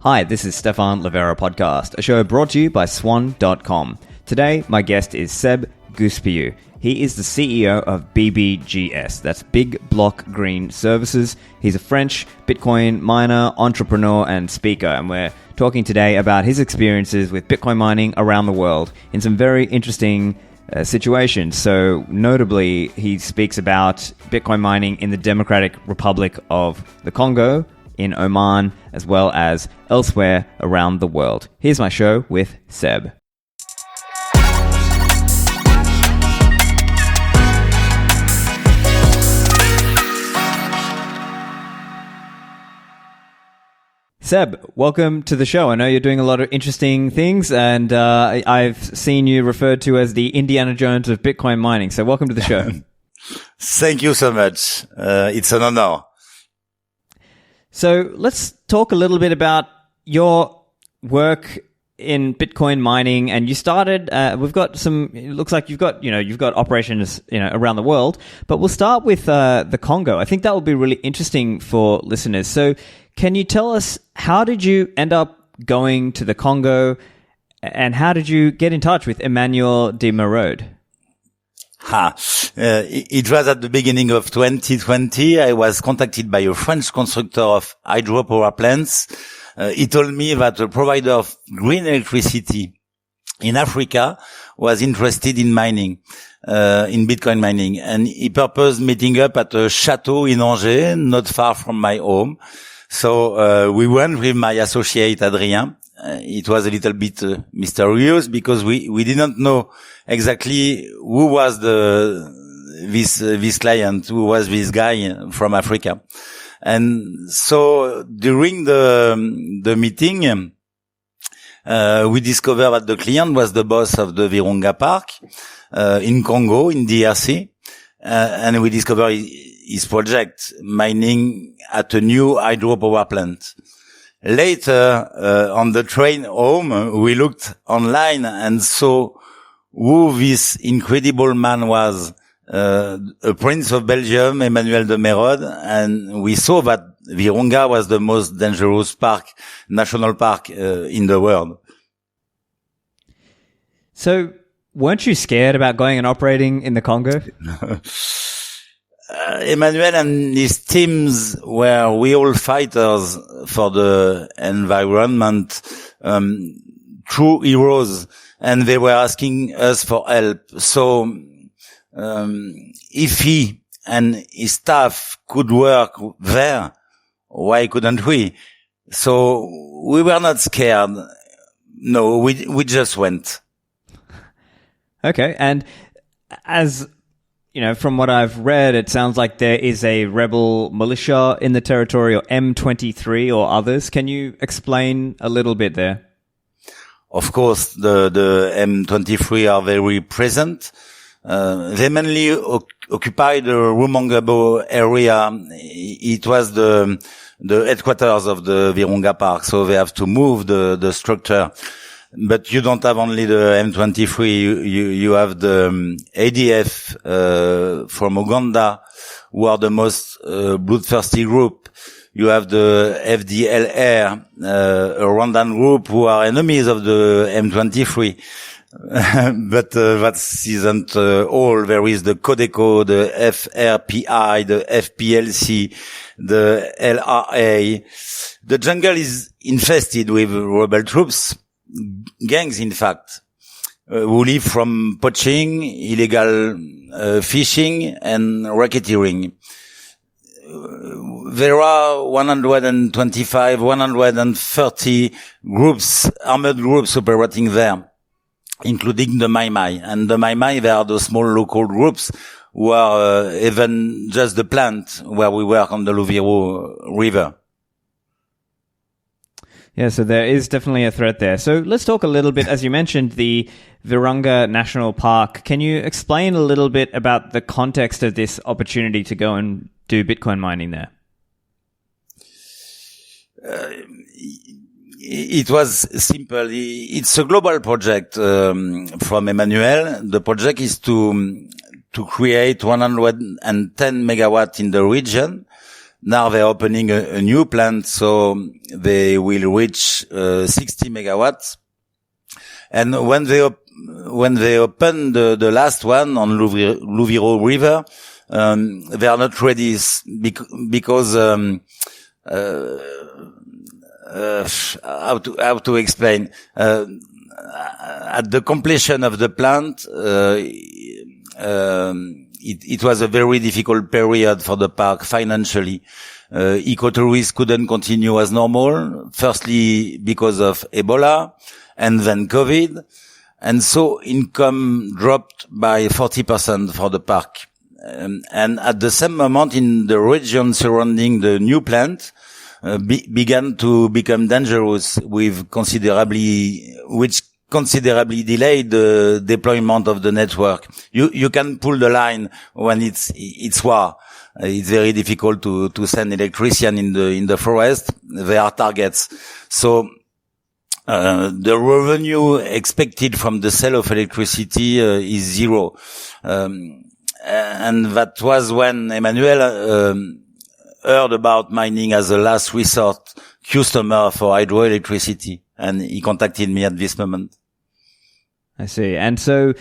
Hi, this is Stefan Livera Podcast, a show brought to you by Swan.com. Today, my guest is Seb Gouspillou. He is the CEO of BBGS, that's Big Block Green Services. He's a French Bitcoin miner, entrepreneur, and speaker, and we're talking today about his experiences with Bitcoin mining around the world in some very interesting situations. So, notably, he speaks about Bitcoin mining in the Democratic Republic of the Congo, in Oman, as well as elsewhere around the world. Here's my show with Seb. Seb, welcome to the show. I know you're doing a lot of interesting things, and I've seen you referred to as the Indiana Jones of Bitcoin mining. So welcome to the show. Thank you so much. It's an honor. So let's talk a little bit about your work in Bitcoin mining. And you started, we've got some, it looks like you've got operations, around the world, but we'll start with the Congo. I think that will be really interesting for listeners. So can you tell us, how did you end up going to the Congo, and how did you get in touch with Emmanuel de Merode? It was at the beginning of 2020. I was contacted by a French constructor of hydropower plants. He told me that a provider of green electricity in Africa was interested in mining, in Bitcoin mining. And he proposed meeting up at a chateau in Angers, not far from my home. So we went with my associate Adrien. It was a little bit mysterious because we didn't know exactly who was this client, who was this guy from Africa. And so during the meeting, we discovered that the client was the boss of the Virunga Park in Congo, in DRC, and we discovered his project, mining at a new hydropower plant. Later, on the train home, we looked online and saw who this incredible man was, a prince of Belgium, Emmanuel de Merode, and we saw that Virunga was the most dangerous national park in the world. So, weren't you scared about going and operating in the Congo? Emmanuel and his teams were real fighters for the environment, true heroes, and they were asking us for help. So, if he and his staff could work there, why couldn't we? So, we were not scared. No, we just went. Okay, and as from what I've read, it sounds like there is a rebel militia in the territory, or M23 or others. Can you explain a little bit there? Of course, the M23 are very present. They mainly occupy the Rumangabo area. It was the headquarters of the Virunga Park, so they have to move the structure. But you don't have only the M23, you have the ADF from Uganda, who are the most bloodthirsty group. You have the FDLR, a Rwandan group who are enemies of the M23. But that isn't all. There is the Codeco, the FRPI, the FPLC, the LRA. The jungle is infested with rebel troops. Gangs, in fact, who live from poaching, illegal fishing, and racketeering. There are 125, 130 groups, armored groups operating there, including the Mai Mai. And the Mai Mai, they are the small local groups who are even just the plant where we work on the Luviero River. Yeah, so there is definitely a threat there. So let's talk a little bit, as you mentioned, the Virunga National Park. Can you explain a little bit about the context of this opportunity to go and do Bitcoin mining there? It was simple. It's a global project from Emmanuel. The project is to create 110 megawatt in the region. Now they're opening a new plant, so they will reach 60 megawatts. And when they open the last one on Louviro River, they are not ready because how to explain? At the completion of the plant, it was a very difficult period for the park financially. Ecotourism couldn't continue as normal, firstly because of Ebola and then COVID. And so income dropped by 40% for the park. And at the same moment in the region surrounding the new plant, began to become dangerous which considerably delayed the deployment of the network. You can pull the line when it's war. It's very difficult to send electrician in the forest. There are targets. So, the revenue expected from the sale of electricity is zero. And that was when Emmanuel heard about mining as a last resort customer for hydroelectricity, and he contacted me at this moment. I see. And so,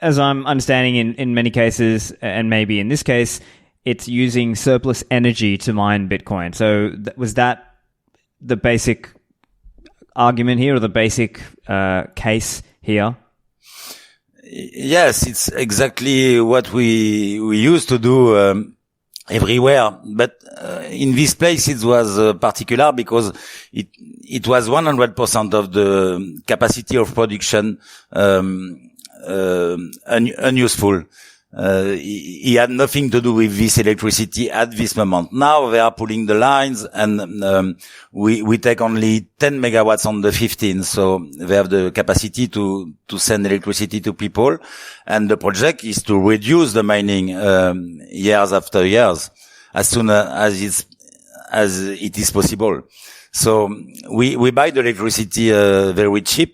as I'm understanding, in many cases, and maybe in this case, it's using surplus energy to mine Bitcoin. So was that the basic argument here, or the basic case here? Yes, it's exactly what we used to do everywhere, but in this place it was particular because it was 100% of the capacity of production unuseful. He had nothing to do with this electricity at this moment. Now they are pulling the lines, and we take only 10 megawatts on the 15, so they have the capacity to send electricity to people. And the project is to reduce the mining years after years, as soon as it is possible. So we buy the electricity very cheap.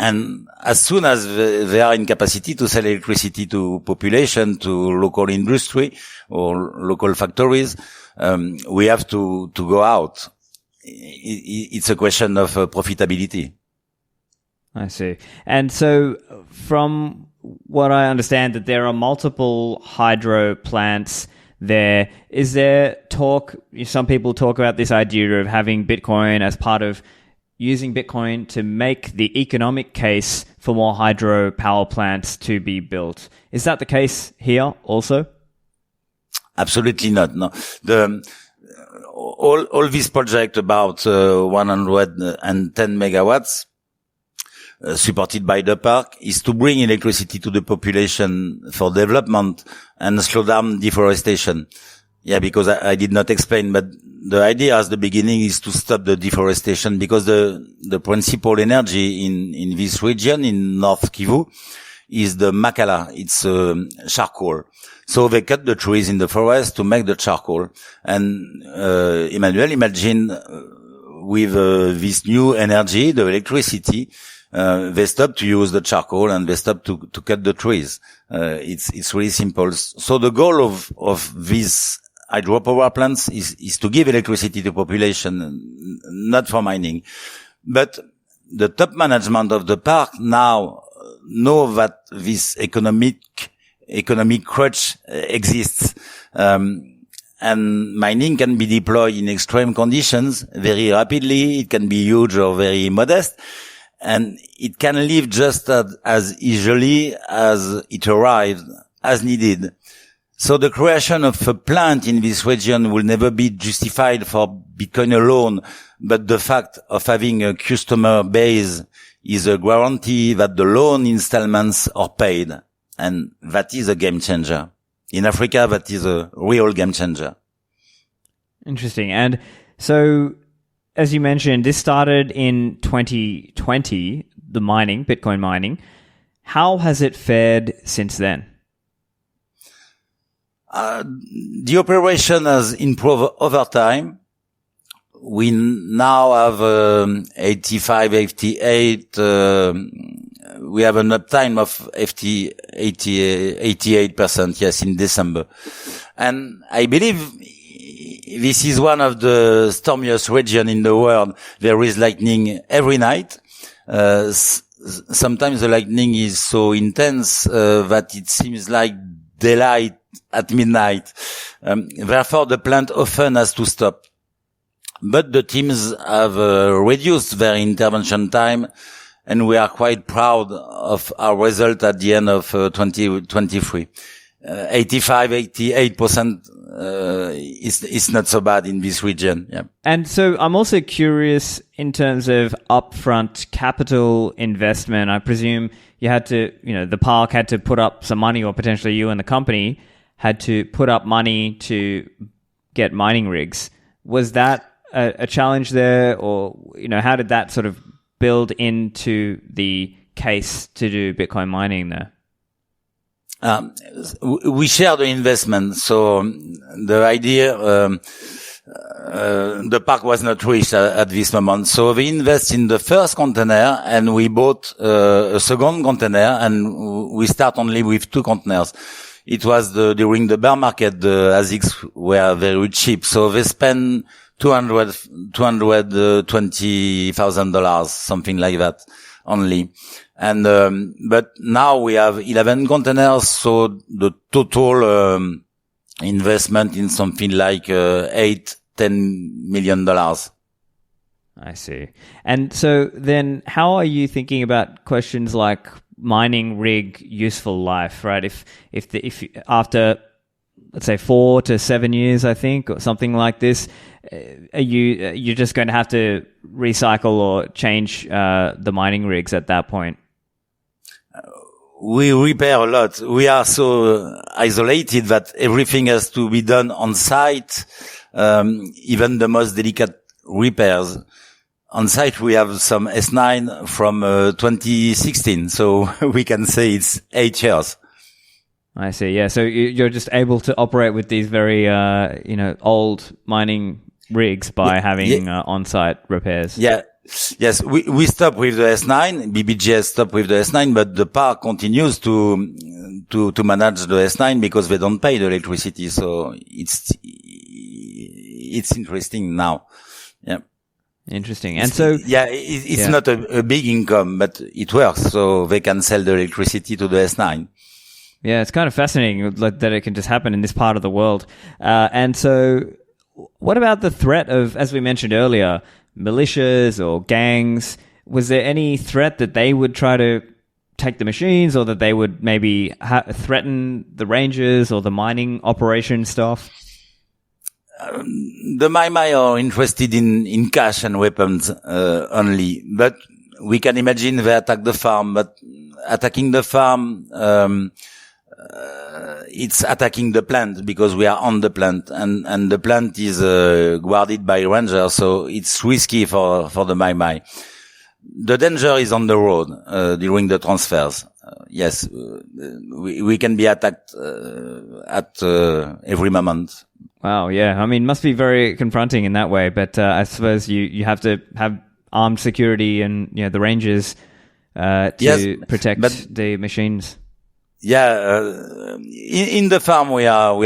And as soon as they are in capacity to sell electricity to population, to local industry or local factories, we have to go out. It's a question of profitability. I see. And so from what I understand, that there are multiple hydro plants there. Is there talk, some people talk about this idea of having Bitcoin as part of using Bitcoin to make the economic case for more hydro power plants to be built. Is that the case here also? Absolutely not. No. All this project about 110 megawatts supported by the park is to bring electricity to the population for development and slow down deforestation. Yeah, because I did not explain, but the idea at the beginning is to stop the deforestation, because the principal energy in this region, in North Kivu, is the makala. It's charcoal. So they cut the trees in the forest to make the charcoal. And Emmanuel imagined with this new energy, the electricity, they stopped to use the charcoal and they stopped to cut the trees. It's really simple. So the goal of these hydropower plants is to give electricity to population, not for mining. But the top management of the park now know that this economic crutch exists. And mining can be deployed in extreme conditions very rapidly. It can be huge or very modest. And it can leave just as easily as it arrived, as needed. So the creation of a plant in this region will never be justified for Bitcoin alone, but the fact of having a customer base is a guarantee that the loan installments are paid. And that is a game changer. In Africa, that is a real game changer. Interesting. And so, as you mentioned, this started in 2020, the mining, Bitcoin mining. How has it fared since then? The operation has improved over time. We now have 85, 88. We have an uptime of 88%, yes, in December. And I believe this is one of the stormiest regions in the world. There is lightning every night. Sometimes the lightning is so intense that it seems like daylight at midnight. Therefore, the plant often has to stop. But the teams have reduced their intervention time, and we are quite proud of our result at the end of 2023. 88% is not so bad in this region. Yeah. And so I'm also curious in terms of upfront capital investment. I presume you had to, the park had to put up some money, or potentially you and the company had to put up money to get mining rigs. Was that a challenge there, or, how did that sort of build into the case to do Bitcoin mining there? We share the investment. So the idea, the park was not reached at this moment. So we invest in the first container, and we bought a second container, and we start only with 2 containers. It was during the bear market, the ASICs were very cheap. So they spent $220,000, something like that only. And, but now we have 11 containers. So the total, investment in something like, $10 million. I see. And so then how are you thinking about questions like mining rig useful life, right? If after, let's say 4 to 7 years, I think, or something like this, you're just going to have to recycle or change the mining rigs at that point? We repair a lot. We are so isolated that everything has to be done on site, even the most delicate repairs. On site, we have some S9 from 2016, so we can say it's 8 years. I see. Yeah. So you're just able to operate with these very, old mining rigs by having on-site repairs. Yeah. Yes. We stop with the S9. BBGS stop with the S9, but the park continues to manage the S9 because they don't pay the electricity. So it's interesting now. Yeah. Interesting. And so, it's not a big income, but it works. So they can sell the electricity to the S9. Yeah, it's kind of fascinating that it can just happen in this part of the world. And so what about the threat of, as we mentioned earlier, militias or gangs? Was there any threat that they would try to take the machines, or that they would maybe threaten the rangers or the mining operation staff? The Mai are interested in cash and weapons only, but we can imagine they attack the farm. But attacking the farm, it's attacking the plant because we are on the plant, and the plant is guarded by rangers, so it's risky for the Mai. The danger is on the road during the transfers. Yes, we can be attacked at every moment. Wow, yeah. I mean, must be very confronting in that way, but I suppose you have to have armed security and the rangers to protect the machines. Yeah, in the farm we are.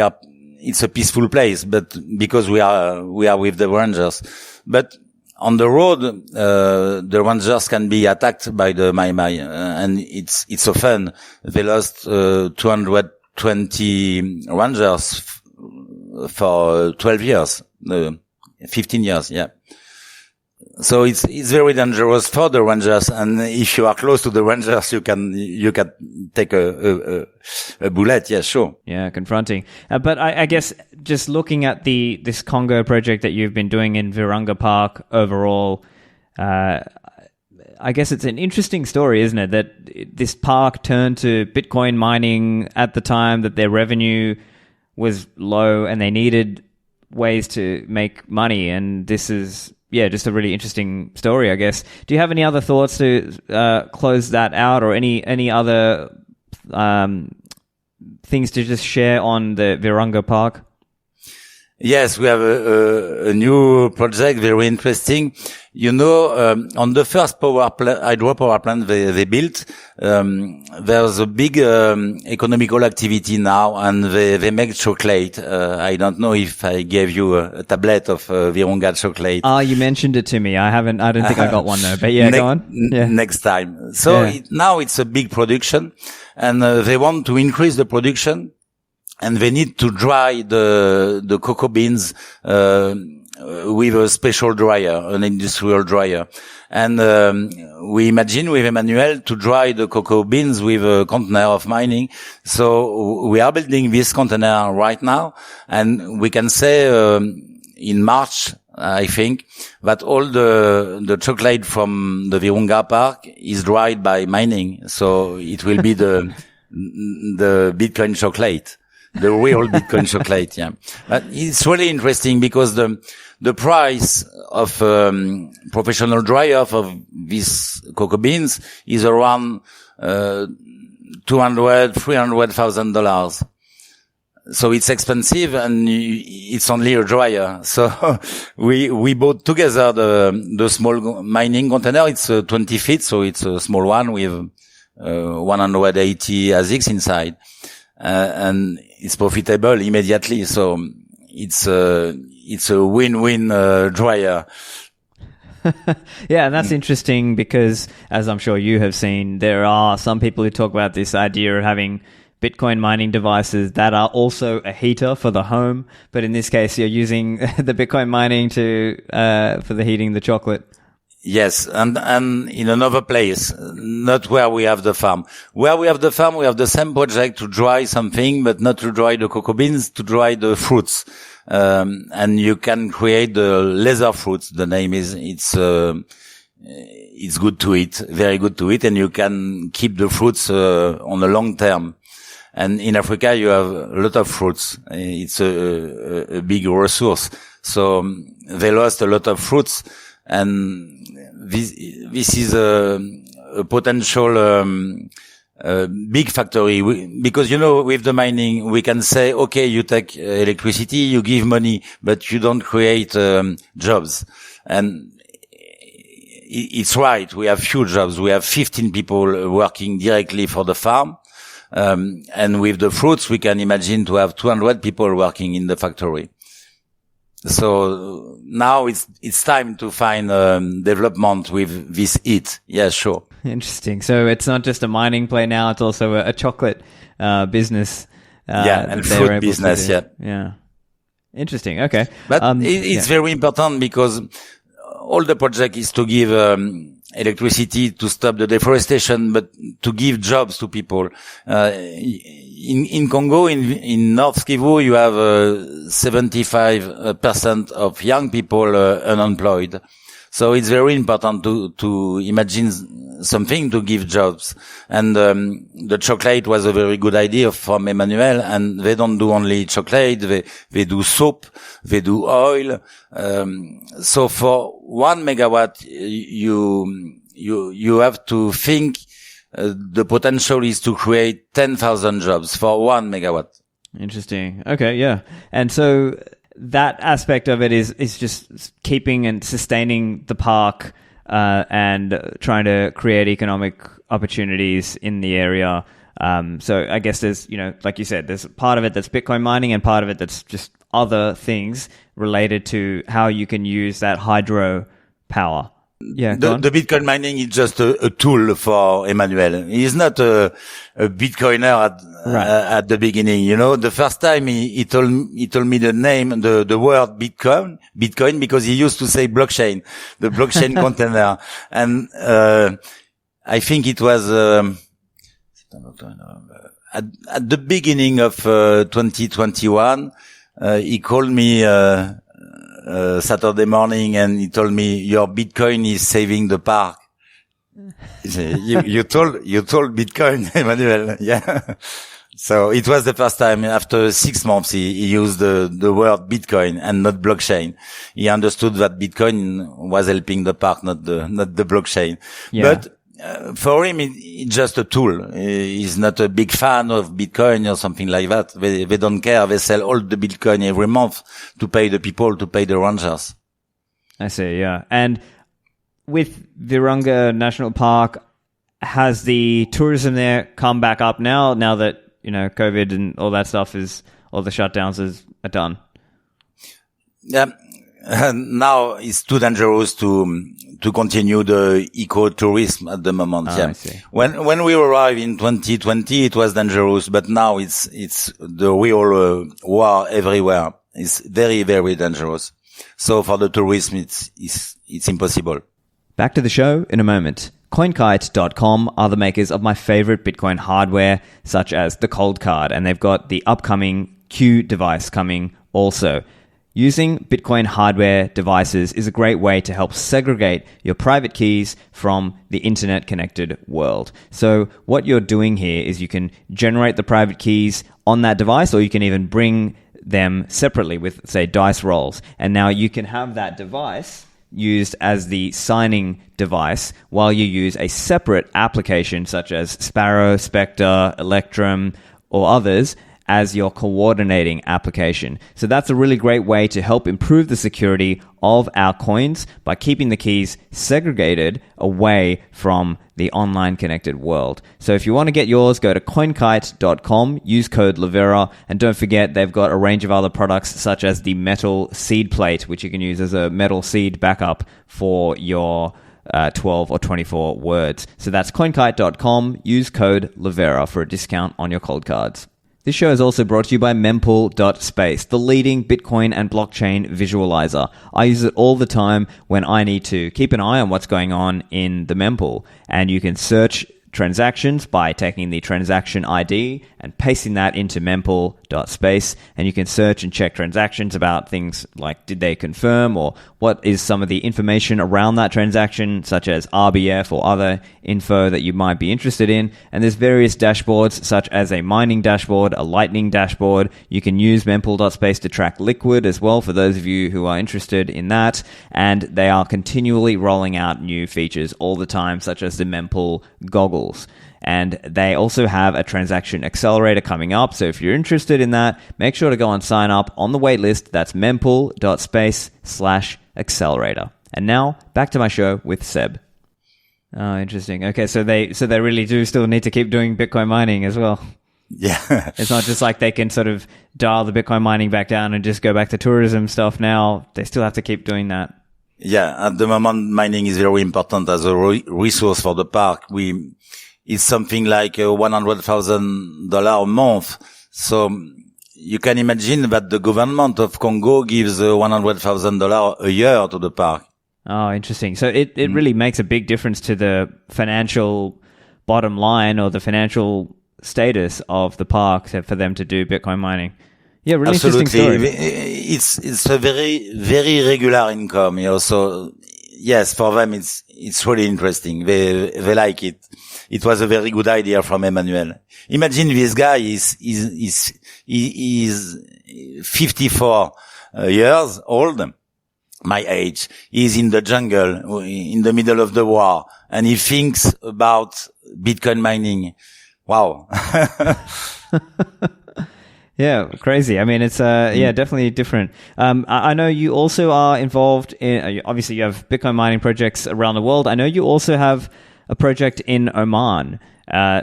It's a peaceful place, but because we are with the rangers. But on the road, the rangers can be attacked by the Mai, and it's often they lost 220 rangers for 12 years, 15 years, yeah. So it's very dangerous for the rangers, and if you are close to the rangers, you can take a bullet, yeah, sure. Yeah, confronting. But I guess just looking at this Congo project that you've been doing in Virunga Park overall, I guess it's an interesting story, isn't it? That this park turned to Bitcoin mining at the time that their revenue was low and they needed ways to make money. And this is, just a really interesting story, I guess. Do you have any other thoughts to close that out, or any other things to just share on the Virunga Park? Yes, we have a new project, very interesting. On the first hydropower plant they built, there's a big economical activity now, and they make chocolate. I don't know if I gave you a tablet of Virunga chocolate. You mentioned it to me. I don't think I got one though, but yeah, go on. Yeah. Next time. So now it's a big production, and they want to increase the production. And they need to dry the cocoa beans with a special dryer, an industrial dryer. And we imagine with Emmanuel to dry the cocoa beans with a container of mining. So we are building this container right now, and we can say in March, I think, that all the chocolate from the Virunga Park is dried by mining. So it will be the Bitcoin chocolate. The real Bitcoin chocolate, yeah. But it's really interesting because the price of professional dry off of these cocoa beans is around $300,000. So it's expensive, and it's only a dryer. So we bought together the small mining container. It's 20 feet, so it's a small one with 180 ASICs inside. And it's profitable immediately. So it's a win-win dryer. Yeah, and that's interesting because, as I'm sure you have seen, there are some people who talk about this idea of having Bitcoin mining devices that are also a heater for the home. But in this case, you're using the Bitcoin mining for the heating the chocolate. Yes, and in another place, not where we have the farm. Where we have the farm, we have the same project to dry something, but not to dry the cocoa beans, to dry the fruits. And you can create the leather fruits. The name is, it's good to eat, very good to eat, and you can keep the fruits, on a long term. And in Africa, you have a lot of fruits. It's a big resource. So they lost a lot of fruits. And this is a potential big factory, because with the mining we can say, okay, you take electricity, you give money, but you don't create jobs. And it's right, we have few jobs. We have 15 people working directly for the farm, and with the fruits we can imagine to have 200 people working in the factory. So now it's time to find development with this heat. Yeah, sure. Interesting. So it's not just a mining play now; it's also a chocolate business. And food business. Yeah. Interesting. Okay, but it's very important because all the project is to give electricity to stop the deforestation, but to give jobs to people. In Congo, in North Kivu, you have 75% of young people unemployed. So it's very important to imagine something to give jobs. And the chocolate was a very good idea from Emmanuel. And they don't do only chocolate; they do soap, they do oil. So for 1 megawatt, you have to think. The potential is to create 10,000 jobs for 1 megawatt. Interesting. Okay, yeah. And so that aspect of it is just keeping and sustaining the park and trying to create economic opportunities in the area. So I guess there's, like you said, there's part of it that's Bitcoin mining and part of it that's just other things related to how you can use that hydro power. Yeah, the Bitcoin mining is just a tool for Emmanuel. He's not a Bitcoiner at the beginning. The first time he told me the name, the word Bitcoin, because he used to say blockchain, the blockchain container. And, I think it was, at the beginning of, 2021, he called me, Saturday morning, and he told me, your Bitcoin is saving the park. You told Bitcoin, Emmanuel. Yeah. So it was the first time after 6 months he used the word Bitcoin and not blockchain. He understood that Bitcoin was helping the park, not the blockchain. Yeah. But For him, it's just a tool. He's not a big fan of Bitcoin or something like that. They don't care. They sell all the Bitcoin every month to pay the people, to pay the rangers. I see, yeah. And with Virunga National Park, has the tourism there come back up now that, COVID and all that stuff all the shutdowns are done? Yeah. Now it's too dangerous to continue the ecotourism at the moment. Oh, yeah. I see. When we arrived in 2020, it was dangerous, but now it's the real war everywhere. It's very, very dangerous. So for the tourism, it's impossible. Back to the show in a moment. CoinKite.com are the makers of my favorite Bitcoin hardware, such as the Cold Card, and they've got the upcoming Q device coming also. Using Bitcoin hardware devices is a great way to help segregate your private keys from the internet-connected world. So what you're doing here is you can generate the private keys on that device, or you can even bring them separately with, say, dice rolls. And now you can have that device used as the signing device while you use a separate application such as Sparrow, Spectre, Electrum, or others as your coordinating application. So that's a really great way to help improve the security of our coins by keeping the keys segregated away from the online connected world. So if you want to get yours, go to coinkite.com, use code Livera, and don't forget they've got a range of other products such as the metal seed plate, which you can use as a metal seed backup for your 12 or 24 words. So that's coinkite.com, use code Livera for a discount on your cold cards. This show is also brought to you by mempool.space, the leading Bitcoin and blockchain visualizer. I use it all the time when I need to keep an eye on what's going on in the mempool. And you can search transactions by taking the transaction ID and pasting that into mempool.space. And you can search and check transactions about things like did they confirm, or what is some of the information around that transaction, such as RBF or other info that you might be interested in. And there's various dashboards such as a mining dashboard, a lightning dashboard. You can use mempool.space to track liquid as well for those of you who are interested in that. And they are continually rolling out new features all the time, such as the mempool goggles. And they also have a transaction accelerator coming up. So if you're interested in that, make sure to go and sign up on the waitlist. That's mempool.space/accelerator. And now back to my show with Seb. Oh, interesting. Okay, so they really do still need to keep doing Bitcoin mining as well. Yeah. It's not just like they can sort of dial the Bitcoin mining back down and just go back to tourism stuff now. They still have to keep doing that. Yeah, at the moment, mining is very important as a resource for the park. It's something like $100,000 a month. So you can imagine that the government of Congo gives $100,000 a year to the park. Oh, interesting. So it really makes a big difference to the financial bottom line or the financial status of the park for them to do Bitcoin mining. Yeah, really Absolutely. interesting story. It's a very, very regular income. So yes, for them, it's really interesting. They like it. It was a very good idea from Emmanuel. Imagine this guy is 54 years old, my age. He's in the jungle, in the middle of the war, and he thinks about Bitcoin mining. Wow. Yeah, crazy. I mean, it's definitely different. I know you also are involved in, obviously you have Bitcoin mining projects around the world. I know you also have a project in Oman.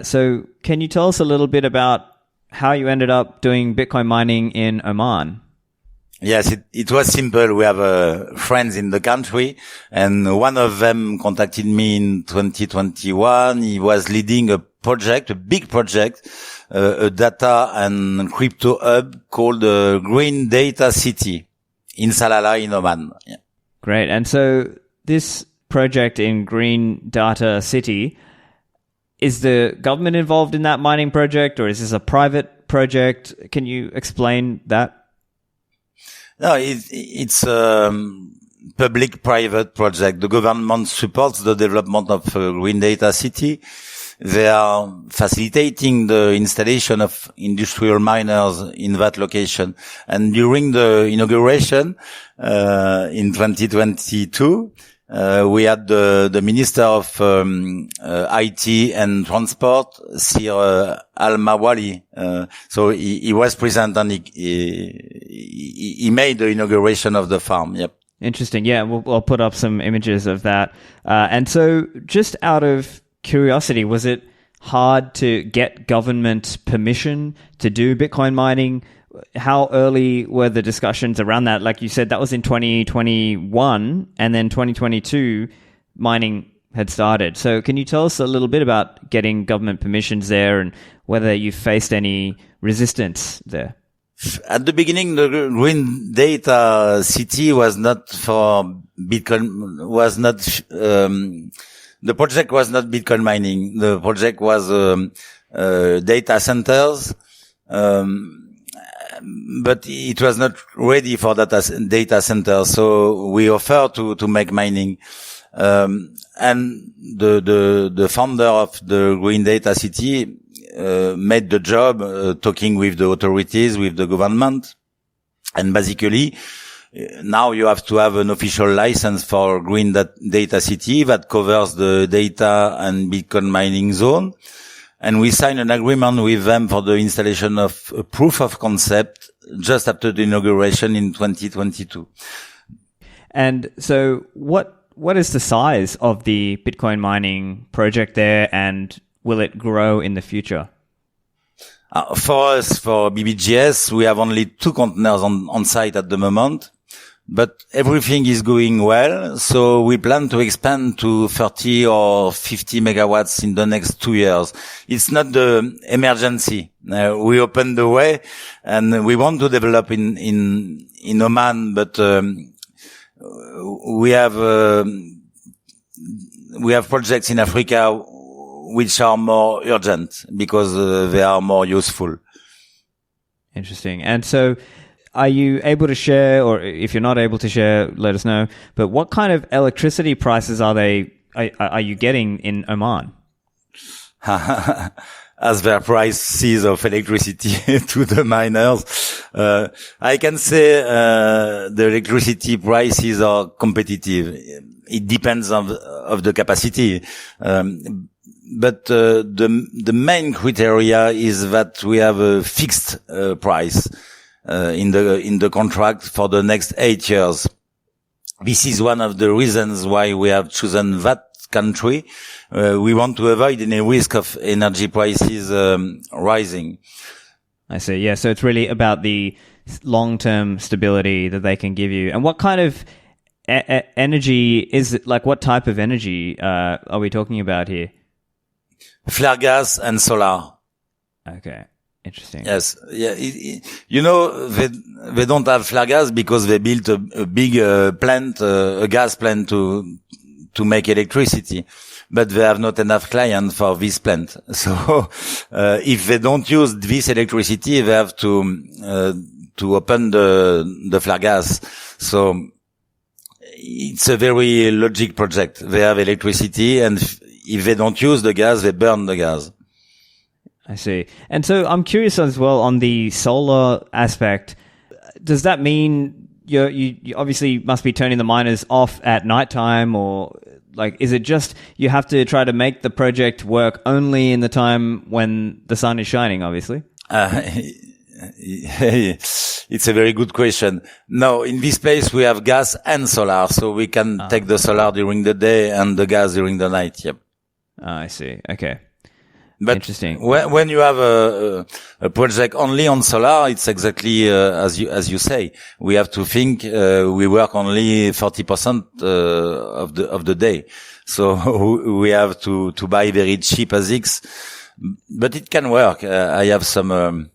So can you tell us a little bit about how you ended up doing Bitcoin mining in Oman? Yes, it was simple. We have friends in the country, and one of them contacted me in 2021. He was leading a big project, a data and crypto hub called Green Data City in Salalah in Oman. Yeah. Great. And so this project in Green Data City, is the government involved in that mining project, or is this a private project? Can you explain that? No, it's a public-private project. The government supports the development of Green Data City. They are facilitating the installation of industrial miners in that location. And during the inauguration, in 2022, We had the Minister of IT and Transport, Sir Al-Mawali. So he was present and he made the inauguration of the farm. Yep. Interesting. Yeah, I'll put up some images of that. And so just out of curiosity, was it hard to get government permission to do Bitcoin mining? How early were the discussions around that? Like you said, that was in 2021, and then 2022, mining had started. So can you tell us a little bit about getting government permissions there and whether you faced any resistance there? At the beginning, the Green Data City was not for Bitcoin, the project was not Bitcoin mining. The project was data centers. But it was not ready for data center, so we offered to make mining. And the founder of the Green Data City made the job talking with the authorities, with the government. And basically, now you have to have an official license for Green Data City that covers the data and Bitcoin mining zone. And we signed an agreement with them for the installation of a proof of concept just after the inauguration in 2022. And so what is the size of the Bitcoin mining project there, and will it grow in the future? For us, for BBGS, we have only 2 containers on site at the moment. But everything is going well, so we plan to expand to 30 or 50 megawatts in the next 2 years. It's not the emergency. We opened the way, and we want to develop in Oman, but we have projects in Africa which are more urgent because they are more useful. Interesting. And so, are you able to share, or if you're not able to share, let us know, but what kind of electricity prices are you getting in Oman? As their prices of electricity to the miners, I can say the electricity prices are competitive. It depends of the capacity. But the main criteria is that we have a fixed price in the contract for the next 8 years. This is one of the reasons why we have chosen that country. We want to avoid any risk of energy prices rising. I see. Yeah, so it's really about the long-term stability that they can give you. And what kind of energy is it? Like, what type of energy are we talking about here? Flare gas and solar. Okay. Interesting. Yes. Yeah. You know, they don't have flare gas because they built a big plant, a gas plant to make electricity, but they have not enough clients for this plant. So, if they don't use this electricity, they have to open the flare gas. So, it's a very logic project. They have electricity, and if they don't use the gas, they burn the gas. I see. And so I'm curious as well on the solar aspect. Does that mean you obviously must be turning the miners off at nighttime, or like, is it just you have to try to make the project work only in the time when the sun is shining, obviously? It's a very good question. No, in this place we have gas and solar, so we can take the solar during the day and the gas during the night. Yep. I see. Okay. But interesting. When you have a project only on solar, it's exactly as you say. We have to think we work only 40% of the day, so we have to buy very cheap ASICs. But it can work. I have some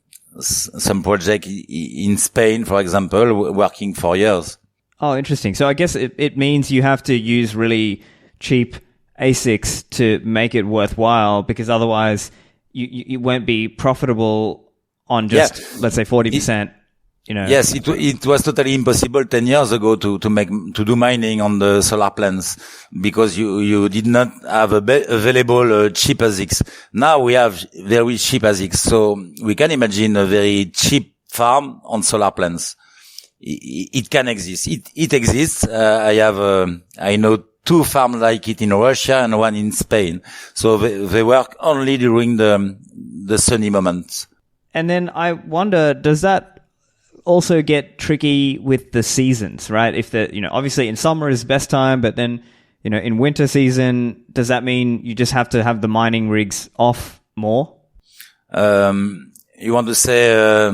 project in Spain, for example, working for years. Oh, interesting. So I guess it means you have to use really cheap ASICs to make it worthwhile, because otherwise you won't be profitable on just, let's say, 40%. You know. Yes, it was totally impossible 10 years ago to do mining on the solar plants because you did not have available cheap ASICs. Now we have very cheap ASICs, so we can imagine a very cheap farm on solar plants. It can exist. It exists. I know two farms like it in Russia and one in Spain. So they work only during the sunny moments. And then I wonder, does that also get tricky with the seasons, right? If obviously in summer is best time, but then, in winter season, does that mean you just have to have the mining rigs off more? You want to say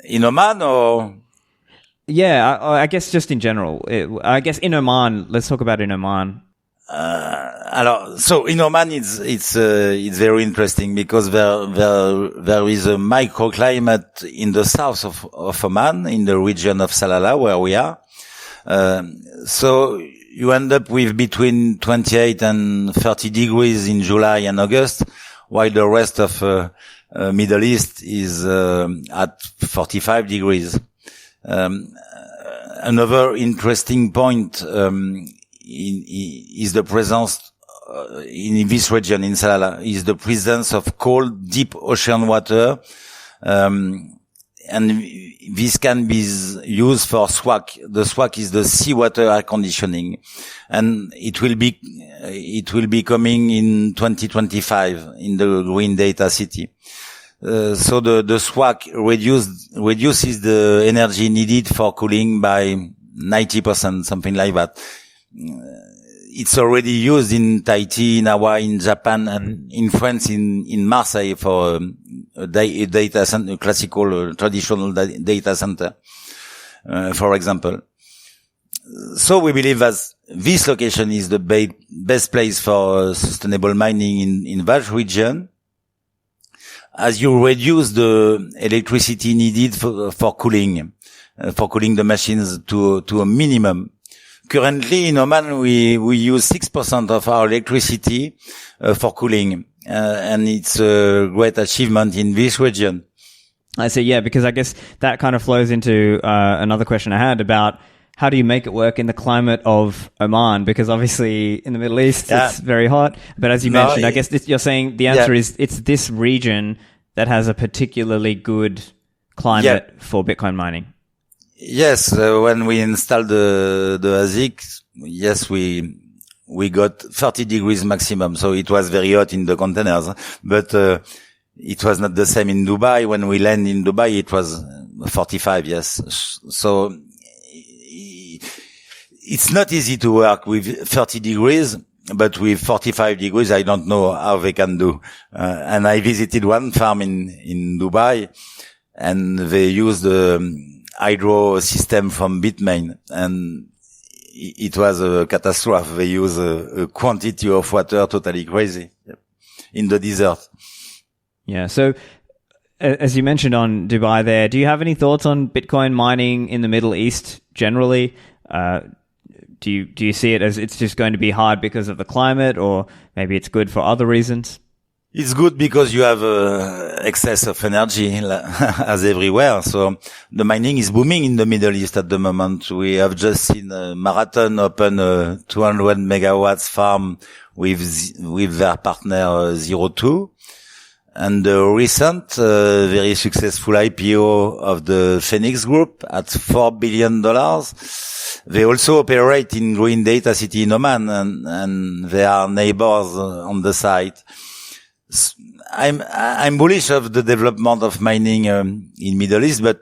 in Oman or? Yeah, I guess just in general. I guess in Oman, let's talk about in Oman. So in Oman, it's very interesting because there is a microclimate in the south of Oman, in the region of Salalah, where we are. So you end up with between 28 and 30 degrees in July and August, while the rest of Middle East is at 45 degrees. Another interesting point is the presence in this region in Salalah is the presence of cold, deep ocean water, and this can be used for SWAC. The SWAC is the seawater air conditioning, and it will be coming in 2025 in the Green Data City. So the SWAC reduces the energy needed for cooling by 90%, something like that. It's already used in Tahiti, in Hawaii, in Japan, and in France, in Marseille for a data center, classical, traditional data center, for example. So we believe that this location is the best place for sustainable mining in that region, as you reduce the electricity needed for cooling the machines to a minimum. Currently in Oman, we use 6% of our electricity for cooling, and it's a great achievement in this region. I see, yeah, because I guess that kind of flows into another question I had about how do you make it work in the climate of Oman? Because obviously in the Middle East, it's very hot. But as you mentioned, I guess you're saying the answer is it's this region that has a particularly good climate for Bitcoin mining. Yes, when we installed the ASIC, yes, we got 30 degrees maximum. So it was very hot in the containers, but it was not the same in Dubai. When we land in Dubai, it was 45. Yes. So it's not easy to work with 30 degrees, but with 45 degrees, I don't know how they can do. And I visited one farm in Dubai, and they used the hydro system from Bitmain, and it was a catastrophe. They use a quantity of water totally crazy in the desert. Yeah. So as you mentioned on Dubai there, do you have any thoughts on Bitcoin mining in the Middle East generally? Do you see it as it's just going to be hard because of the climate, or maybe it's good for other reasons? It's good because you have excess of energy as everywhere. So the mining is booming in the Middle East at the moment. We have just seen Marathon open a 200 megawatts farm with their partner 02. And the recent very successful IPO of the Phoenix Group at $4 billion. They also operate in Green Data City in Oman, and they are neighbors on the site. I'm bullish of the development of mining in Middle East, but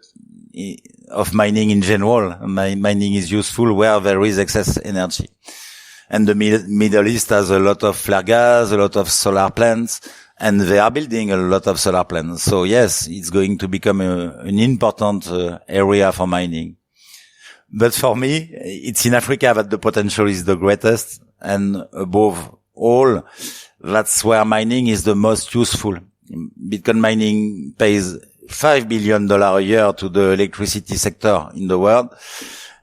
of mining in general. Mining is useful where there is excess energy. And the Middle East has a lot of flare gas, a lot of solar plants, and they are building a lot of solar plants. So yes, it's going to become an important area for mining. But for me, it's in Africa that the potential is the greatest, and above all, that's where mining is the most useful. Bitcoin mining pays $5 billion a year to the electricity sector in the world.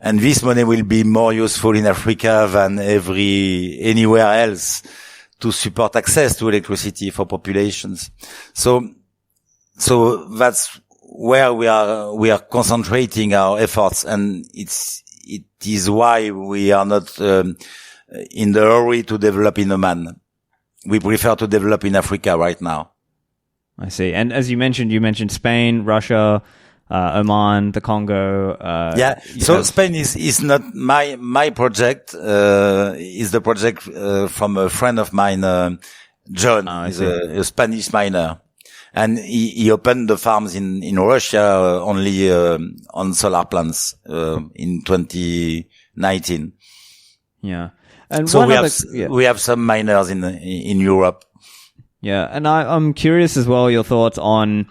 And this money will be more useful in Africa than anywhere else to support access to electricity for populations. So that's where we are concentrating our efforts. And it is why we are not, in the hurry to develop in Oman. We prefer to develop in Africa right now. I see. And as you mentioned Spain, Russia, Oman, the Congo. So Spain is not my project. Is the project from a friend of mine, John. He's a Spanish miner, and he opened the farms in Russia only on solar plants in 2019. Yeah, and so we have some miners in Europe. Yeah, and I'm curious as well your thoughts on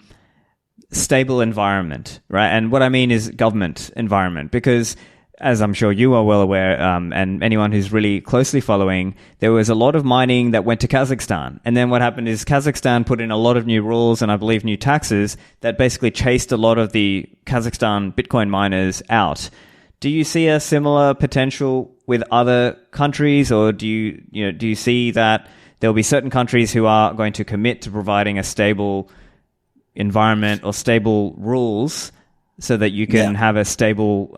stable environment, right? And what I mean is government environment, because as I'm sure you are well aware, and anyone who's really closely following, there was a lot of mining that went to Kazakhstan. And then what happened is Kazakhstan put in a lot of new rules and I believe new taxes that basically chased a lot of the Kazakhstan Bitcoin miners out. Do you see a similar potential with other countries, or do you see that there'll be certain countries who are going to commit to providing a stable environment or stable rules so that you can have a stable,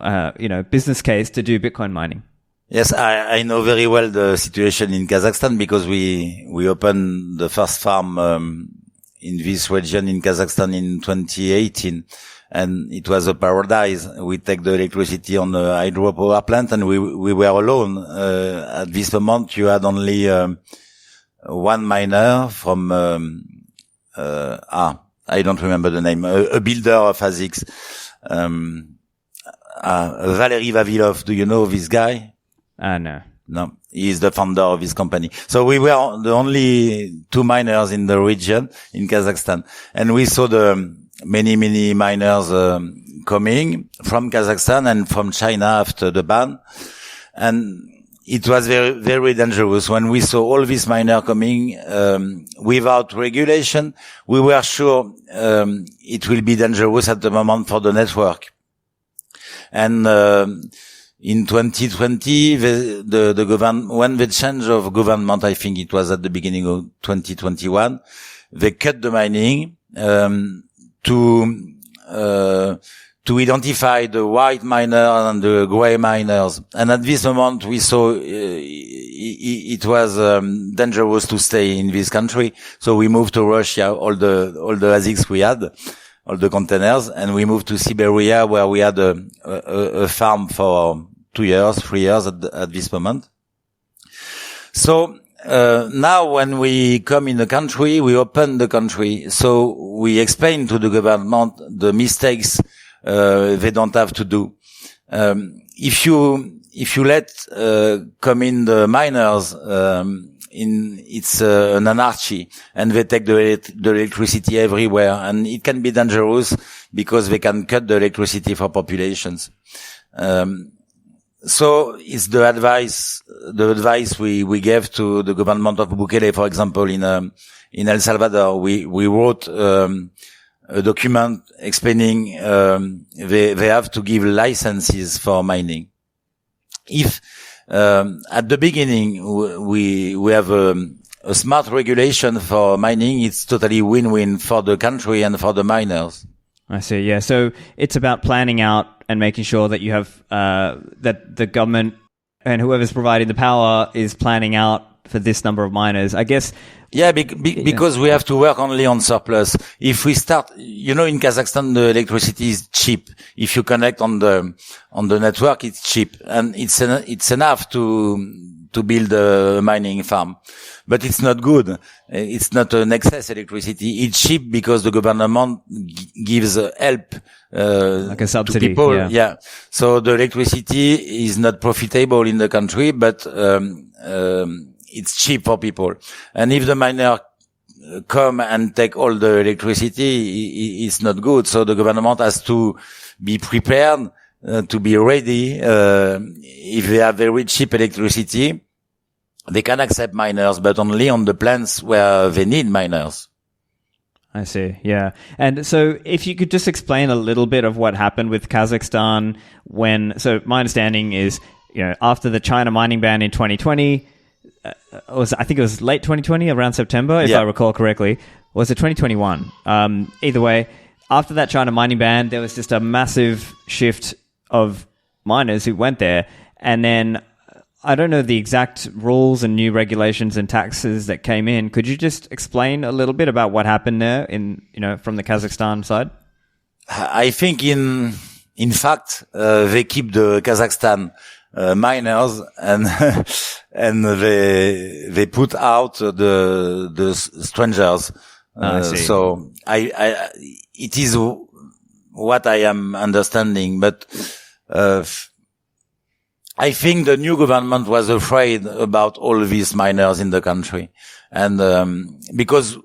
business case to do Bitcoin mining? Yes, I know very well the situation in Kazakhstan because we opened the first farm in this region in Kazakhstan in 2018, and it was a paradise. We take the electricity on the hydropower plant, and we were alone. At this moment, you had only one miner from I don't remember the name, a builder of ASICs. Valery Vavilov, do you know this guy? No. No, he is the founder of his company. So we were the only two miners in the region in Kazakhstan, and we saw the many miners coming from Kazakhstan and from China after the ban, and it was very, very dangerous. When we saw all these miners coming without regulation, we were sure it will be dangerous at the moment for the network. And in 2020, the government, when the change of government, I think it was at the beginning of 2021, they cut the mining to identify the white miners and the gray miners. And at this moment, we saw it was dangerous to stay in this country. So we moved to Russia, all the ASICs we had, all the containers, and we moved to Siberia, where we had a farm for 3 years at this moment. So now when we come in the country, we open the country. So we explain to the government the mistakes they don't have to do. If you let come in the miners, it's an anarchy, and they take the electricity everywhere, and it can be dangerous because they can cut the electricity for populations. So it's the advice we gave to the government of Bukele, for example, in El Salvador. We wrote a document explaining they have to give licenses for mining. If at the beginning we have a smart regulation for mining, it's totally win-win for the country and for the miners. I see. Yeah. So it's about planning out and making sure that you have that the government and whoever's providing the power is planning out for this number of miners, I guess. Yeah, because we have to work only on surplus. If we start, in Kazakhstan, the electricity is cheap. If you connect on the network, it's cheap, and it's enough to build a mining farm. But it's not good. It's not an excess electricity. It's cheap because the government gives help like a subsidy to people. Yeah. So the electricity is not profitable in the country, but it's cheap for people. And if the miner come and take all the electricity, it's not good. So the government has to be prepared to be ready. If they have very cheap electricity, they can accept miners, but only on the plants where they need miners. I see. Yeah. And so if you could just explain a little bit of what happened with Kazakhstan so my understanding is, after the China mining ban in 2020, I think it was late 2020, around September, if I recall correctly. Was it 2021? Either way, after that China mining ban, there was just a massive shift of miners who went there. And then I don't know the exact rules and new regulations and taxes that came in. Could you just explain a little bit about what happened there from the Kazakhstan side? I think in fact, they keep the Kazakhstan miners and and they put out the strangers. So it is what I am understanding, but I think the new government was afraid about all these miners in the country. And because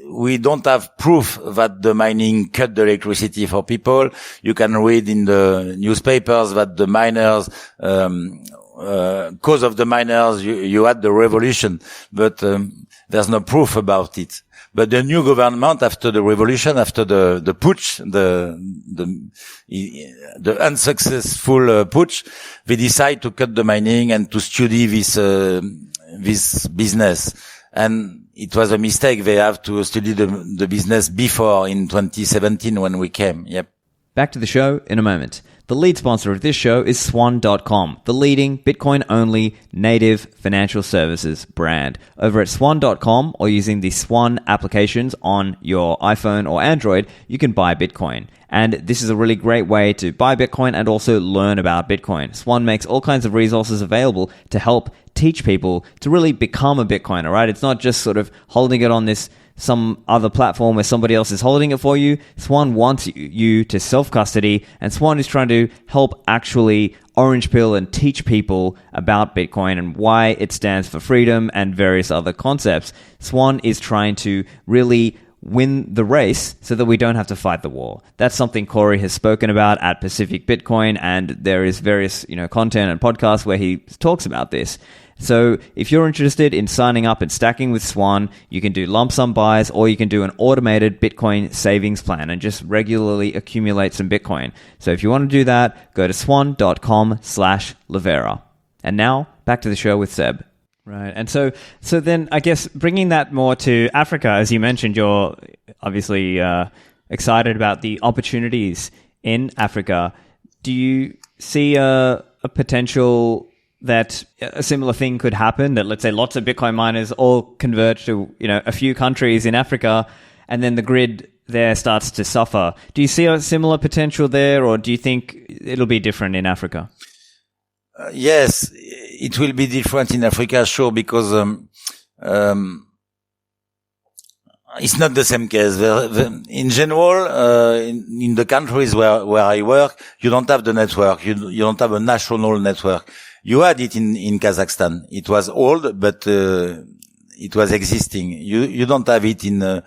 we don't have proof that the mining cut the electricity for people, you can read in the newspapers that the miners, cause of the miners, you had the revolution, but there's no proof about it. But the new government, after the revolution, after the putsch, the unsuccessful putsch, they decide to cut the mining and to study this business. And it was a mistake. They have to study the business before in 2017 when we came. Yep. Back to the show in a moment. The lead sponsor of this show is Swan.com, the leading Bitcoin-only native financial services brand. Over at Swan.com or using the Swan applications on your iPhone or Android, you can buy Bitcoin. And this is a really great way to buy Bitcoin and also learn about Bitcoin. Swan makes all kinds of resources available to help teach people to really become a Bitcoiner, right? It's not just sort of holding it on some other platform where somebody else is holding it for you. Swan wants you to self-custody, and Swan is trying to help actually orange pill and teach people about Bitcoin and why it stands for freedom and various other concepts. Swan is trying to really win the race so that we don't have to fight the war. That's something Corey has spoken about at Pacific Bitcoin, and there is various, content and podcasts where he talks about this. So if you're interested in signing up and stacking with Swan, you can do lump sum buys, or you can do an automated Bitcoin savings plan and just regularly accumulate some Bitcoin. So if you want to do that, go to swan.com/Livera. And now back to the show with Seb. Right. And so then I guess bringing that more to Africa, as you mentioned, you're obviously excited about the opportunities in Africa. Do you see a potential that a similar thing could happen, that let's say lots of Bitcoin miners all converge to, a few countries in Africa, and then the grid there starts to suffer? Do you see a similar potential there, or do you think it'll be different in Africa? Yes, it will be different in Africa, sure, because it's not the same case. In general, in the countries where I work, you don't have the network. You don't have a national network. You had it in Kazakhstan. It was old, but it was existing. You don't have it in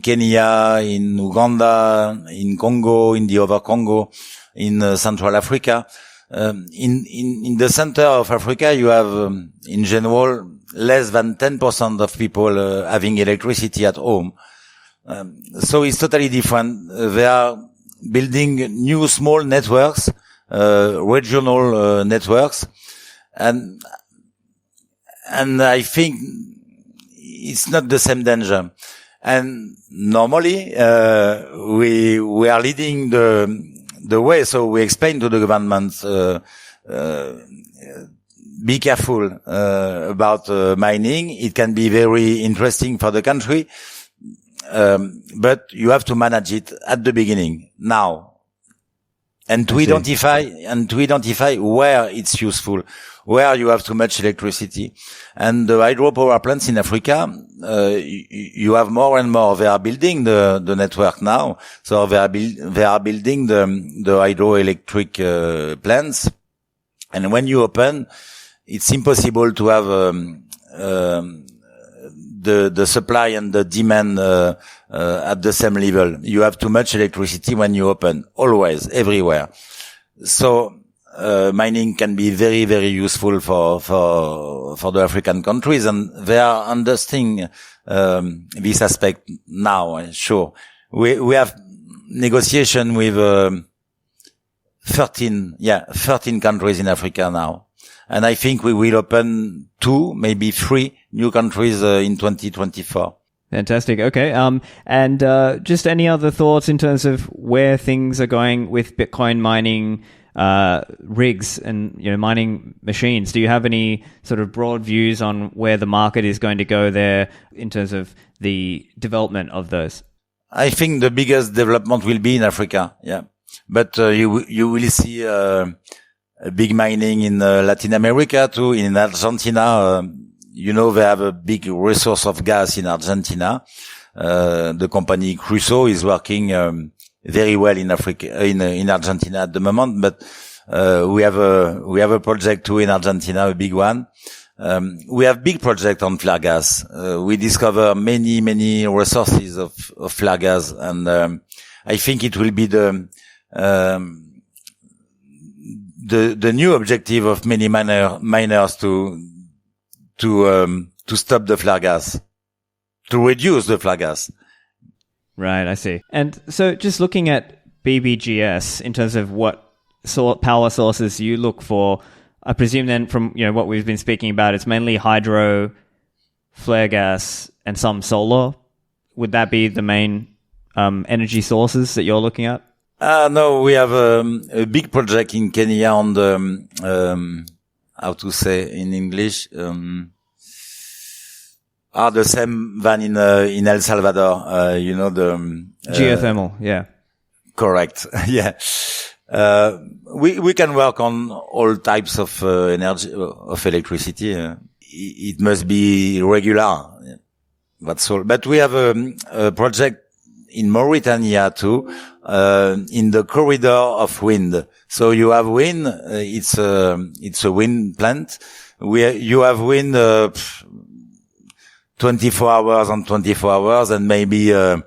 Kenya, in Uganda, in Congo, in the other Congo, in Central Africa. In the center of Africa, you have, in general, less than 10% of people having electricity at home. So it's totally different. They are building new small networks, regional networks, and I think it's not the same danger. And normally, we are leading the way, so we explain to the government, be careful about mining. It can be very interesting for the country, but you have to manage it at the beginning now, and to identify where it's useful, where you have too much electricity. And the hydropower plants in Africa, you have more and more. They are building the network now, so they are building the hydroelectric plants. And when you open, it's impossible to have the supply and the demand at the same level. You have too much electricity when you open, always, everywhere. So mining can be very, very useful for the African countries, and they are understanding this aspect now. Sure, we have negotiation with 13 countries in Africa now. And I think we will open 2, maybe 3 new countries in 2024. Fantastic. Okay. And just any other thoughts in terms of where things are going with Bitcoin mining rigs and mining machines? Do you have any sort of broad views on where the market is going to go there in terms of the development of those? I think the biggest development will be in Africa. Yeah. But, you will see, a big mining in Latin America too, in Argentina. They have a big resource of gas in Argentina. The company Crusoe is working, very well in Africa, in Argentina at the moment, but, we have a project too in Argentina, a big one. We have big project on flare gas. We discover many resources of flare gas, and, I think it will be the new objective of many miners to stop the flare gas, to reduce the flare gas. Right, I see. And so just looking at BBGS in terms of what power sources you look for, I presume then from what we've been speaking about, it's mainly hydro, flare gas, and some solar. Would that be the main energy sources that you're looking at? No, we have a big project in Kenya on the how to say in English, the same than in El Salvador. The geothermal, yeah. Correct. Yeah. We can work on all types of energy, of electricity. It must be regular. That's all. But we have a project in Mauritania too, in the corridor of wind. So you have wind, it's a wind plant. You have wind, 24 hours on 24 hours and maybe, every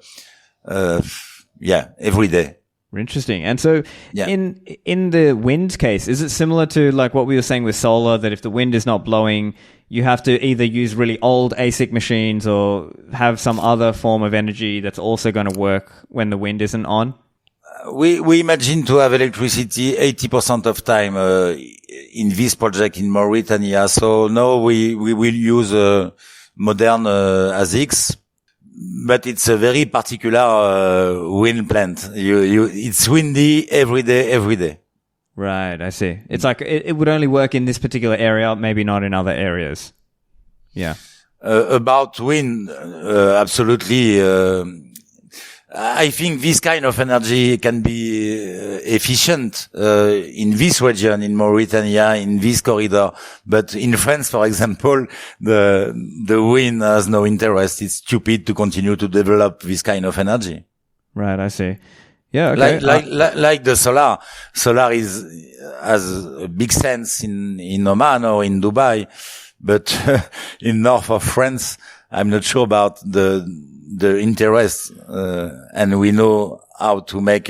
day. Interesting. And so in the wind case, is it similar to like what we were saying with solar, that if the wind is not blowing, you have to either use really old ASIC machines or have some other form of energy that's also going to work when the wind isn't on? We imagine to have electricity 80% of time in this project in Mauritania. So no, we will use modern ASICs. But it's a very particular wind plant. It's windy every day. Right, I see. It's like it would only work in this particular area, maybe not in other areas. Yeah. About wind, absolutely. I think this kind of energy can be efficient in this region, in Mauritania, in this corridor. But in France, for example, the wind has no interest. It's stupid to continue to develop this kind of energy. Right, I see. Yeah, okay. Like the solar. Solar has a big sense in Oman or in Dubai, but in north of France, I'm not sure about the interest, and we know how to make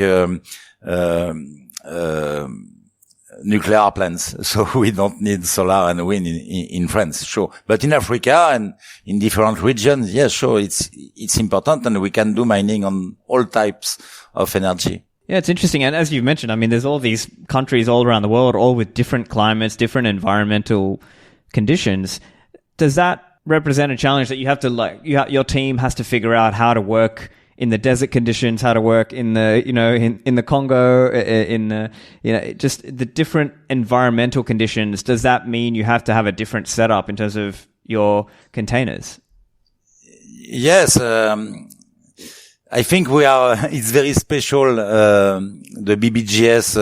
nuclear plants, so we don't need solar and wind in France, sure. But in Africa and in different regions, yeah, sure, it's important, and we can do mining on all types of energy. Yeah, it's interesting. And as you've mentioned, I mean, there's all these countries all around the world, all with different climates, different environmental conditions. Does that represent a challenge that you have to your team has to figure out how to work in the desert conditions, how to work in the, in the Congo, just the different environmental conditions? Does that mean you have to have a different setup in terms of your containers? Yes, I think it's very special, the BBGS,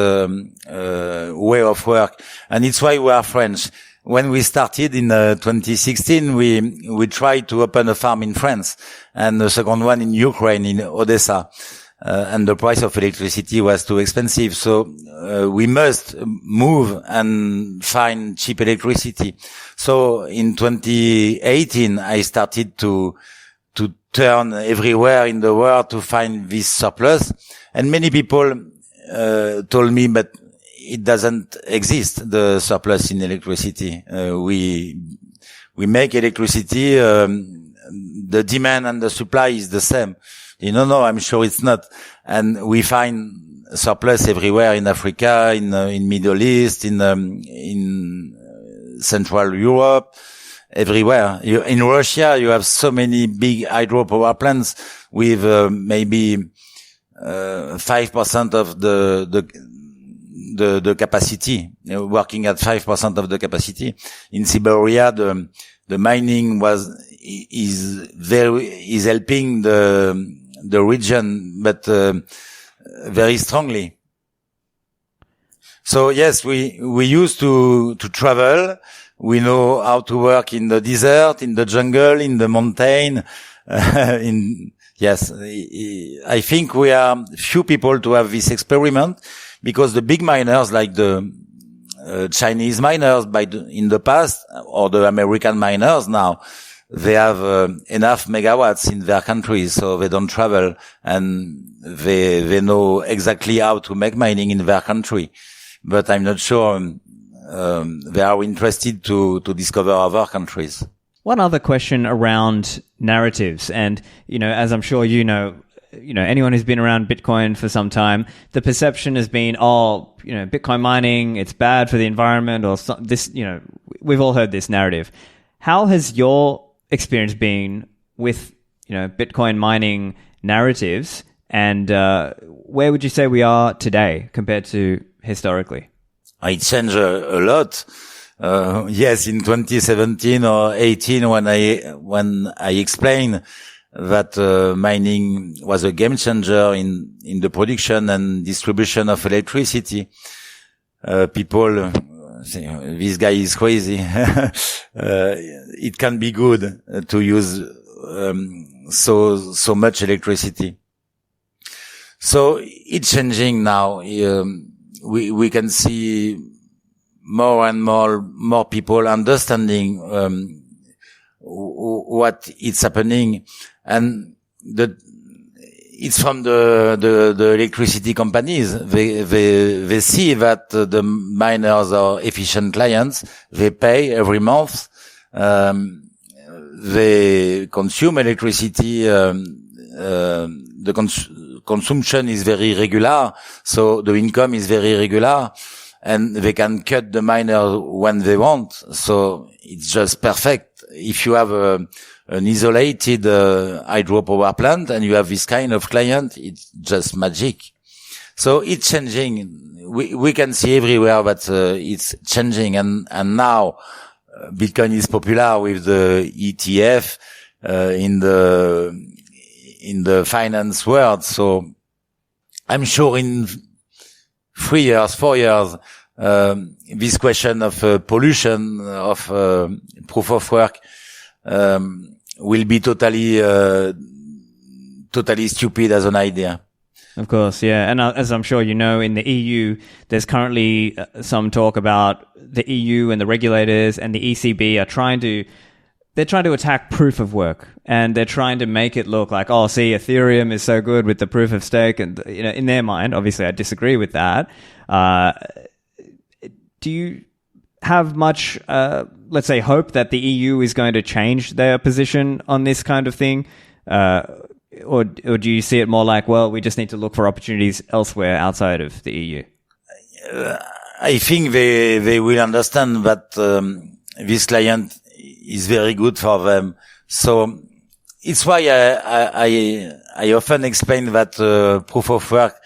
way of work. And it's why we are French. When we started in 2016, we tried to open a farm in France and the second one in Ukraine, in Odessa. And the price of electricity was too expensive. So, we must move and find cheap electricity. So in 2018, I started to turn everywhere in the world to find this surplus. And many people, told me, but it doesn't exist, the surplus in electricity. We make electricity, the demand and the supply is the same. No, I'm sure it's not. And we find surplus everywhere in Africa, in Middle East, in Central Europe, everywhere. In Russia, you have so many big hydropower plants with, maybe, 5% of the capacity, working at 5% of the capacity. In Siberia, the mining is helping the region, but very strongly. So yes, we used to travel. We know how to work in the desert, in the jungle, in the mountain. Yes, I think we are few people to have this experiment, because the big miners like the Chinese miners in the past, or the American miners now, they have enough megawatts in their countries, so they don't travel, and they know exactly how to make mining in their country. But I'm not sure they are interested to discover other countries. One other question around narratives, and as I'm sure anyone who's been around Bitcoin for some time, the perception has been, Bitcoin mining, it's bad for the environment, or this. We've all heard this narrative. How has your experience been with Bitcoin mining narratives, and where would you say we are today compared to historically? It changed a lot. Yes, in 2017 or 18, when I explained that mining was a game changer in the production and distribution of electricity, people say, this guy is crazy. It can be good to use so much electricity. So it's changing now. We can see more and more people understanding what is happening, and it's from the electricity companies. They see that the miners are efficient clients. They pay every month. They consume electricity. Consumption is very regular, so the income is very regular, and they can cut the miner when they want. So it's just perfect. If you have an isolated hydropower plant and you have this kind of client, it's just magic. So it's changing. We can see everywhere that it's changing, and now Bitcoin is popular with the ETF in the finance world. So I'm sure in 3 years, 4 years, this question of pollution, of proof of work, will be totally stupid as an idea. Of course, yeah. And as I'm sure in the EU, there's currently some talk about the EU and the regulators and the ECB are trying to attack proof of work, and they're trying to make it look like, see, Ethereum is so good with the proof of stake, and in their mind, obviously, I disagree with that. Do you have much, let's say, hope that the EU is going to change their position on this kind of thing, or do you see it more like, well, we just need to look for opportunities elsewhere outside of the EU? I think they will understand that this client is very good for them. So it's why I often explain that proof of work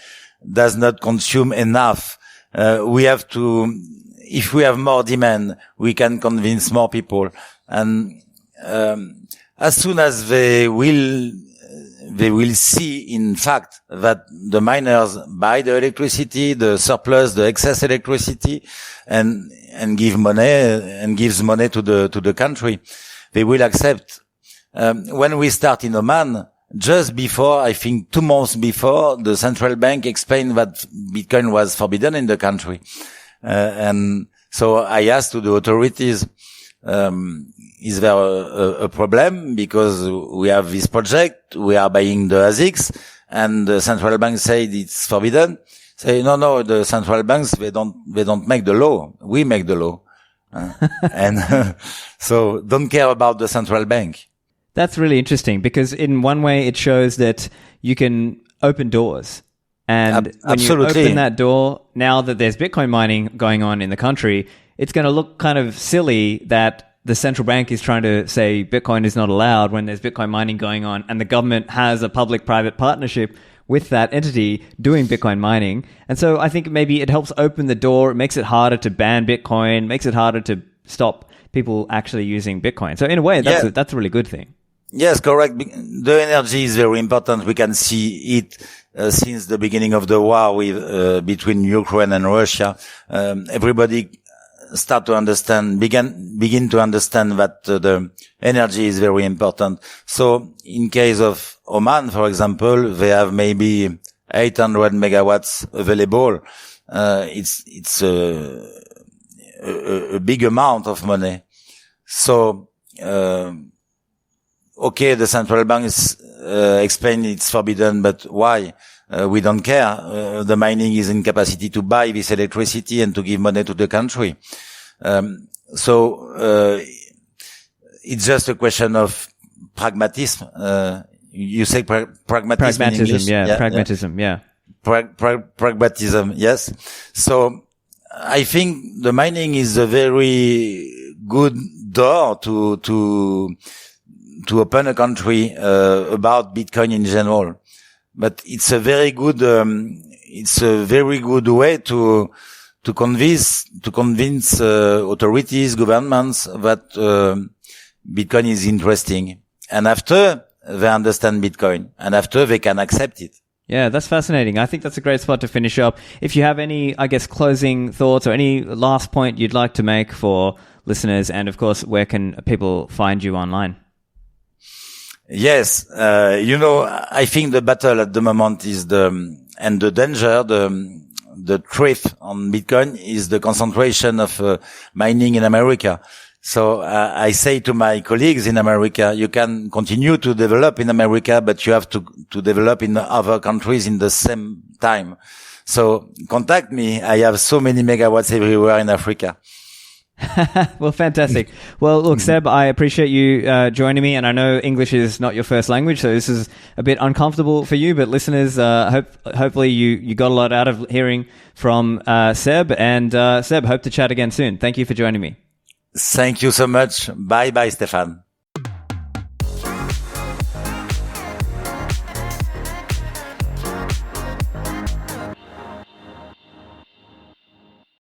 does not consume enough. We have to, if we have more demand, we can convince more people. And as soon as they will see, in fact, that the miners buy the electricity, the surplus, the excess electricity, and gives money to the country, they will accept. When we start in Oman, just before, I think 2 months before, the central bank explained that Bitcoin was forbidden in the country. And so I asked to the authorities, is there a problem? Because we have this project, we are buying the ASICs, and the central bank said it's forbidden. Say, no, the central banks, they don't make the law. We make the law. And so don't care about the central bank. That's really interesting, because in one way it shows that you can open doors. And when you open that door, now that there's Bitcoin mining going on in the country, it's going to look kind of silly that the central bank is trying to say Bitcoin is not allowed when there's Bitcoin mining going on, and the government has a public-private partnership with that entity doing Bitcoin mining. And so I think maybe it helps open the door. It makes it harder to ban Bitcoin, makes it harder to stop people actually using Bitcoin. So in a way, that's a really good thing. Yes, correct. The energy is very important. We can see it since the beginning of the war with between Ukraine and Russia. Everybody start to understand, begin to understand that the energy is very important. So in case of Oman, for example, they have maybe 800 megawatts available. It's a big amount of money. So, okay, the central banks explain it's forbidden, but why? We don't care. The mining is in capacity to buy this electricity and to give money to the country. So it's just a question of pragmatism. You say pragmatism in English? Pragmatism, yeah. Pragmatism, yes. So I think the mining is a very good door to open a country about Bitcoin in general. But it's a very good way to convince authorities, governments that Bitcoin is interesting. And after they understand Bitcoin, and after they can accept it. Yeah, that's fascinating. I think that's a great spot to finish up. If you have any, I guess, closing thoughts or any last point you'd like to make for listeners, and of course, where can people find you online? Yes, I think the battle at the moment is the danger, the threat on Bitcoin is the concentration of mining in America. So I say to my colleagues in America, you can continue to develop in America, but you have to develop in other countries in the same time. So contact me. I have so many megawatts everywhere in Africa. Well, fantastic. Well, look, Seb, I appreciate you joining me, and I know English is not your first language, so this is a bit uncomfortable for you, but listeners, hopefully you got a lot out of hearing from Seb, and Seb, hope to chat again soon. Thank you for joining me. Thank you so much. Bye, Stefan.